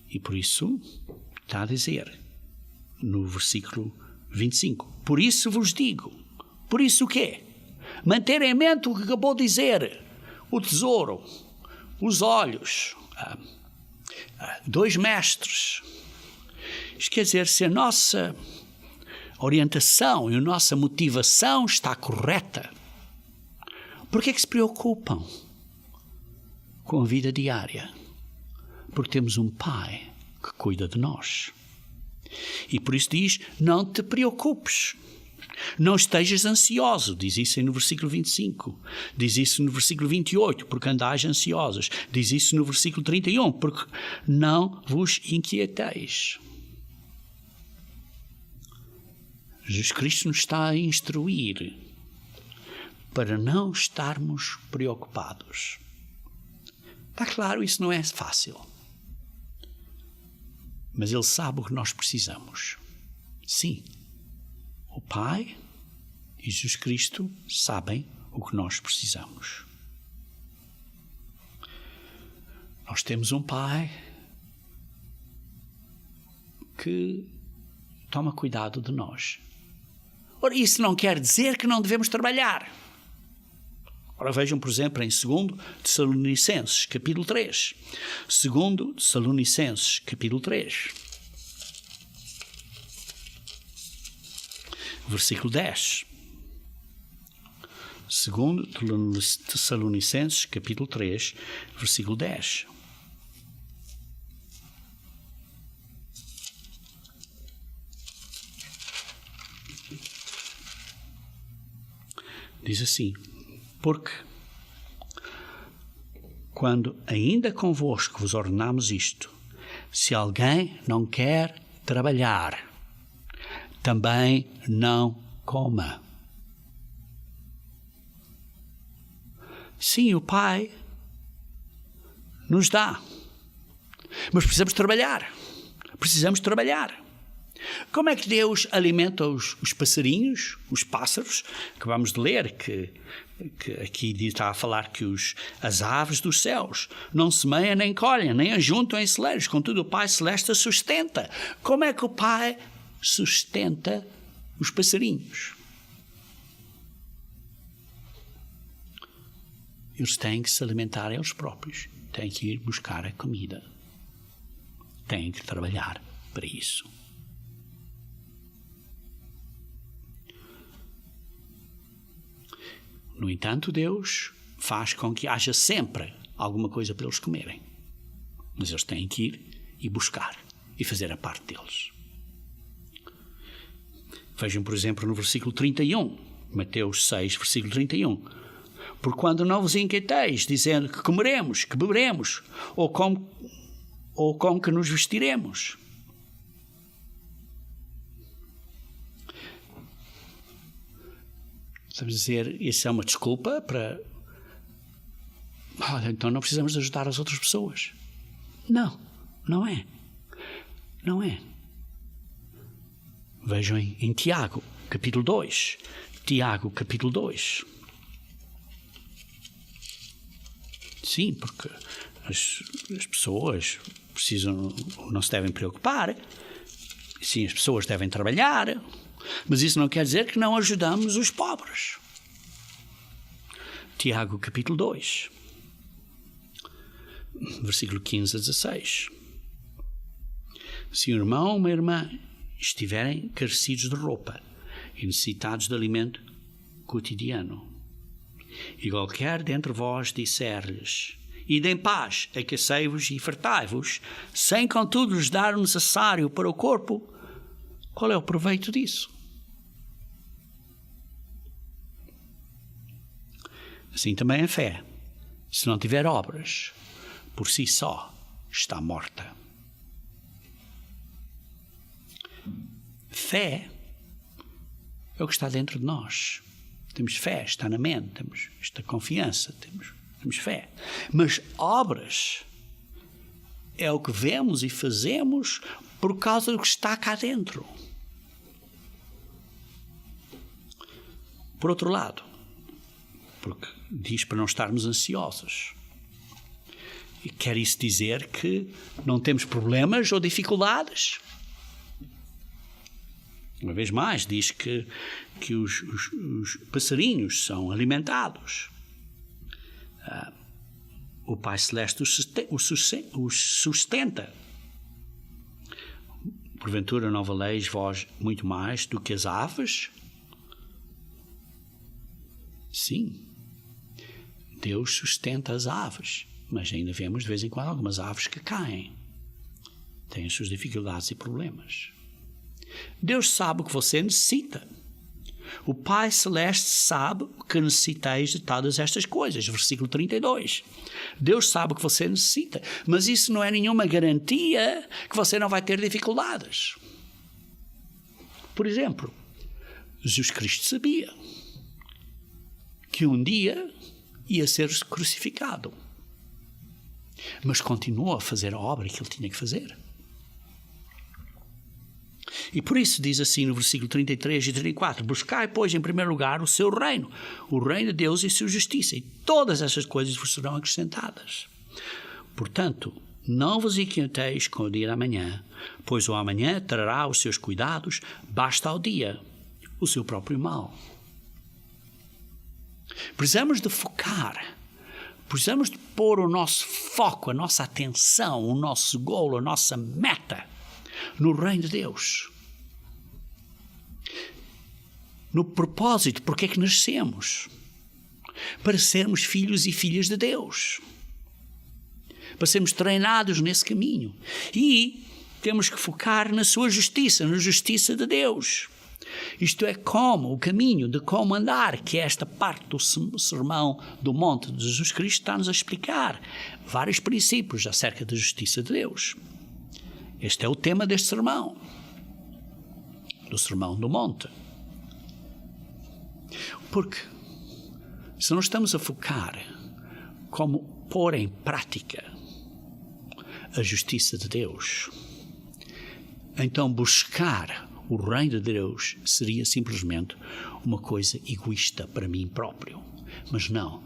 E por isso está a dizer no versículo 25: por isso vos digo. Por isso o quê? Manter em mente o que acabou de dizer. O tesouro, os olhos, 2 mestres. Isto quer dizer, se a nossa orientação e a nossa motivação está correta, por que é que se preocupam com a vida diária? Porque temos um Pai que cuida de nós. E por isso diz, não te preocupes. Não estejas ansioso, diz isso no versículo 25. Diz isso no versículo 28, porque andais ansiosos. Diz isso no versículo 31, porque não vos inquieteis. Jesus Cristo nos está a instruir para não estarmos preocupados. Está claro, isso não é fácil. Mas Ele sabe o que nós precisamos. Sim, o Pai e Jesus Cristo sabem o que nós precisamos. Nós temos um Pai que toma cuidado de nós. Ora, isso não quer dizer que não devemos trabalhar. Ora, vejam, por exemplo, em 2 Tessalonicenses, capítulo 3. 2 Tessalonicenses, capítulo 3. Versículo 10. 2 Tessalonicenses, capítulo 3, versículo 10. Diz assim: porque quando ainda convosco vos ordenamos isto, se alguém não quer trabalhar, também não coma. Sim, o Pai nos dá, mas precisamos trabalhar. Precisamos trabalhar. Como é que Deus alimenta os passarinhos, os pássaros? Acabamos de ler que aqui está a falar que as aves dos céus não semeiam nem colhem, nem ajuntam em celeiros, contudo o Pai Celeste a sustenta. Como é que o Pai sustenta os passarinhos? Eles têm que se alimentar eles próprios, têm que ir buscar a comida, têm que trabalhar para isso. No entanto, Deus faz com que haja sempre alguma coisa para eles comerem. Mas eles têm que ir e buscar e fazer a parte deles. Vejam, por exemplo, no versículo 31, Mateus 6, versículo 31. Por quando não vos inquieteis, dizendo que comeremos, que beberemos, ou com que nos vestiremos. Estamos a dizer, isso é uma desculpa para... Olha, então não precisamos de ajudar as outras pessoas. Não, não é. Não é. Vejam em Tiago, capítulo 2. Tiago, capítulo 2. Sim, porque as pessoas não se devem preocupar. Sim, as pessoas devem trabalhar. Mas isso não quer dizer que não ajudamos os pobres. Tiago, capítulo 2. Versículo 15 a 16. Se um irmão ou uma irmã estiverem carecidos de roupa, e necessitados de alimento cotidiano. E qualquer dentre vós disser-lhes: ide em paz, aquecei-vos e fartai-vos, sem contudo lhes dar o necessário para o corpo, qual é o proveito disso? Assim também a fé, se não tiver obras, por si só está morta. Fé é o que está dentro de nós. Temos fé, está na mente, temos esta confiança, temos fé. Mas obras é o que vemos e fazemos por causa do que está cá dentro. Por outro lado, porque diz para não estarmos ansiosos. E quer isso dizer que não temos problemas ou dificuldades? Uma vez mais, diz que os passarinhos são alimentados. O Pai Celeste os sustenta. Porventura não valeis vós muito mais do que as aves? Sim, Deus sustenta as aves, mas ainda vemos de vez em quando algumas aves que caem. Têm as suas dificuldades e problemas. Deus sabe o que você necessita. O Pai Celeste sabe que necessitais de todas estas coisas. Versículo 32. Deus sabe o que você necessita, mas isso não é nenhuma garantia que você não vai ter dificuldades. Por exemplo, Jesus Cristo sabia que um dia ia ser crucificado, mas continuou a fazer a obra que ele tinha que fazer. E por isso diz assim no versículo 33 e 34, buscai, pois, em primeiro lugar o seu reino, o reino de Deus e a sua justiça, e todas essas coisas vos serão acrescentadas. Portanto, não vos inquieteis com o dia da manhã, pois o amanhã trará os seus cuidados, basta ao dia o seu próprio mal. Precisamos de focar, precisamos de pôr o nosso foco, a nossa atenção, o nosso golo, a nossa meta no reino de Deus. No propósito, porque é que nascemos? Para sermos filhos e filhas de Deus. Para sermos treinados nesse caminho. E temos que focar na sua justiça, na justiça de Deus. Isto é como o caminho de como andar, que é esta parte do sermão do monte de Jesus Cristo está-nos a explicar vários princípios acerca da justiça de Deus. Este é o tema deste sermão, do sermão do monte. Porque se não estamos a focar como pôr em prática a justiça de Deus, então buscar o reino de Deus seria simplesmente uma coisa egoísta para mim próprio. Mas não,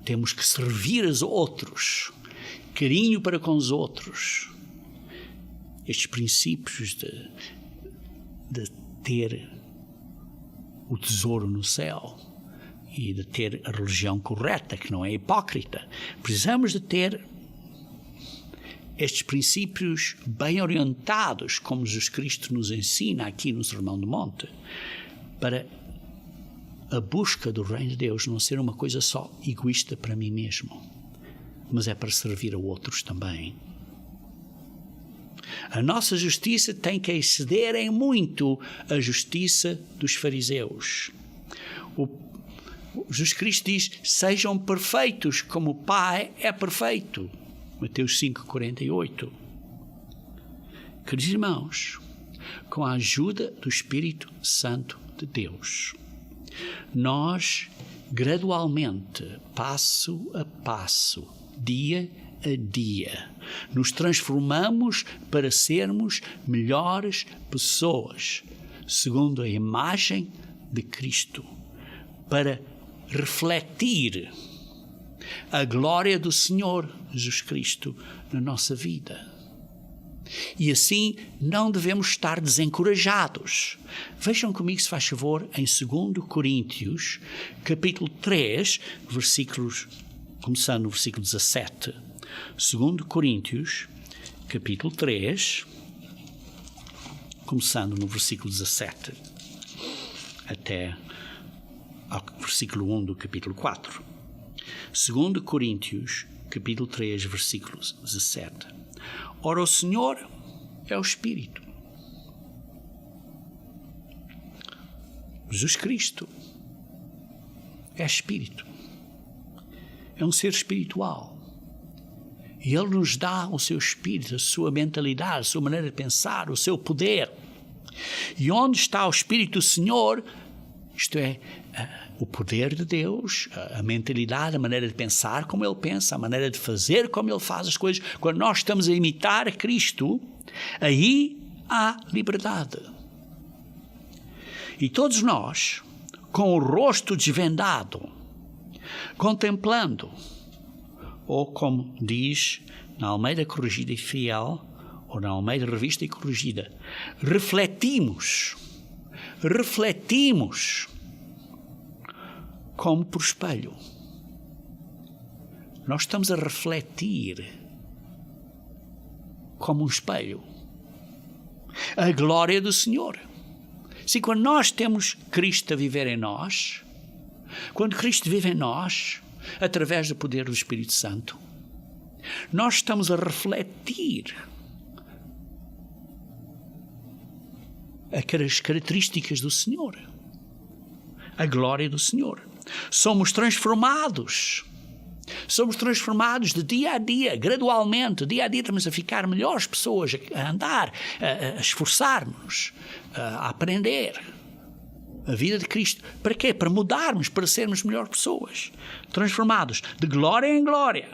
temos que servir aos outros, carinho para com os outros. Estes princípios de ter o tesouro no céu e de ter a religião correta, que não é hipócrita. Precisamos de ter estes princípios bem orientados, como Jesus Cristo nos ensina aqui no Sermão do Monte, para a busca do reino de Deus não ser uma coisa só egoísta para mim mesmo, mas é para servir a outros também. A nossa justiça tem que exceder em muito a justiça dos fariseus. Jesus Cristo diz, sejam perfeitos como o Pai é perfeito. Mateus 5,48. Queridos irmãos, com a ajuda do Espírito Santo de Deus, nós gradualmente, passo a passo, dia a dia, nos transformamos para sermos melhores pessoas, segundo a imagem de Cristo, para refletir a glória do Senhor Jesus Cristo na nossa vida. E assim não devemos estar desencorajados. Vejam comigo, se faz favor, em 2 Coríntios, capítulo 3, versículos, começando no versículo 17. 2 Coríntios, capítulo 3, começando no versículo 17. até ao versículo 1 do capítulo 4. 2 Coríntios, capítulo 3, versículo 17. Ora, o Senhor é o Espírito. Jesus Cristo é Espírito. É um ser espiritual. E Ele nos dá o seu espírito, a sua mentalidade, a sua maneira de pensar, o seu poder. E onde está o Espírito do Senhor, isto é, o poder de Deus, a mentalidade, a maneira de pensar como Ele pensa, a maneira de fazer como Ele faz as coisas. Quando nós estamos a imitar a Cristo, aí há liberdade. E todos nós, com o rosto desvendado, contemplando, ou como diz na Almeida Corrigida e Fiel, ou na Almeida Revista e Corrigida, refletimos como por espelho. Nós estamos a refletir como um espelho a glória do Senhor. Se quando nós temos Cristo a viver em nós, quando Cristo vive em nós, através do poder do Espírito Santo, nós estamos a refletir as características do Senhor, a glória do Senhor. Somos transformados de dia a dia, gradualmente. Dia a dia estamos a ficar melhores pessoas, a andar, a esforçar-nos, a aprender a vida de Cristo. Para quê? Para mudarmos, para sermos melhores pessoas. Transformados de glória em glória,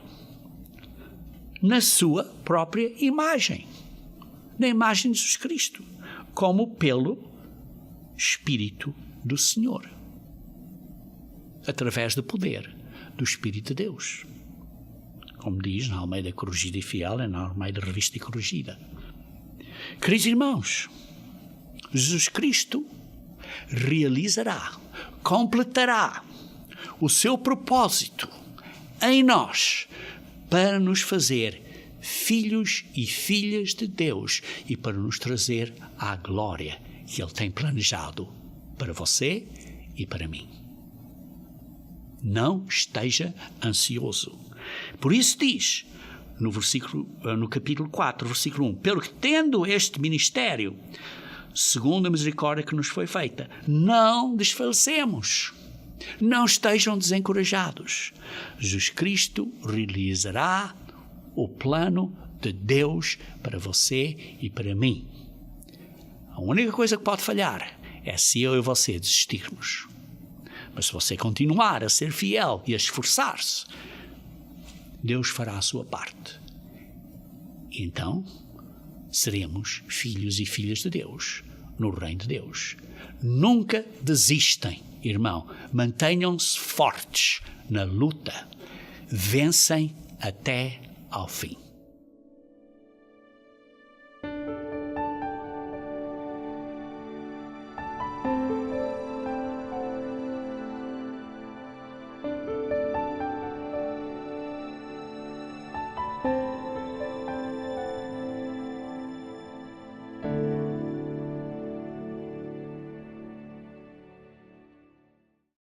na sua própria imagem, na imagem de Jesus Cristo, como pelo Espírito do Senhor, através do poder do Espírito de Deus, como diz na Almeida Corrigida e Fiel e na Almeida Revista e Corrigida. Queridos irmãos, Jesus Cristo realizará, completará o seu propósito em nós para nos fazer filhos e filhas de Deus e para nos trazer à glória que Ele tem planejado para você e para mim. Não esteja ansioso. Por isso diz, no capítulo 4, versículo 1, pelo que tendo este ministério, segundo a misericórdia que nos foi feita, não desfalecemos. Não estejam desencorajados. Jesus Cristo realizará o plano de Deus para você e para mim. A única coisa que pode falhar é se eu e você desistirmos. Mas se você continuar a ser fiel e a esforçar-se, Deus fará a sua parte. E então, seremos filhos e filhas de Deus no reino de Deus. Nunca desistem, irmão. Mantenham-se fortes na luta. Vencem até ao fim.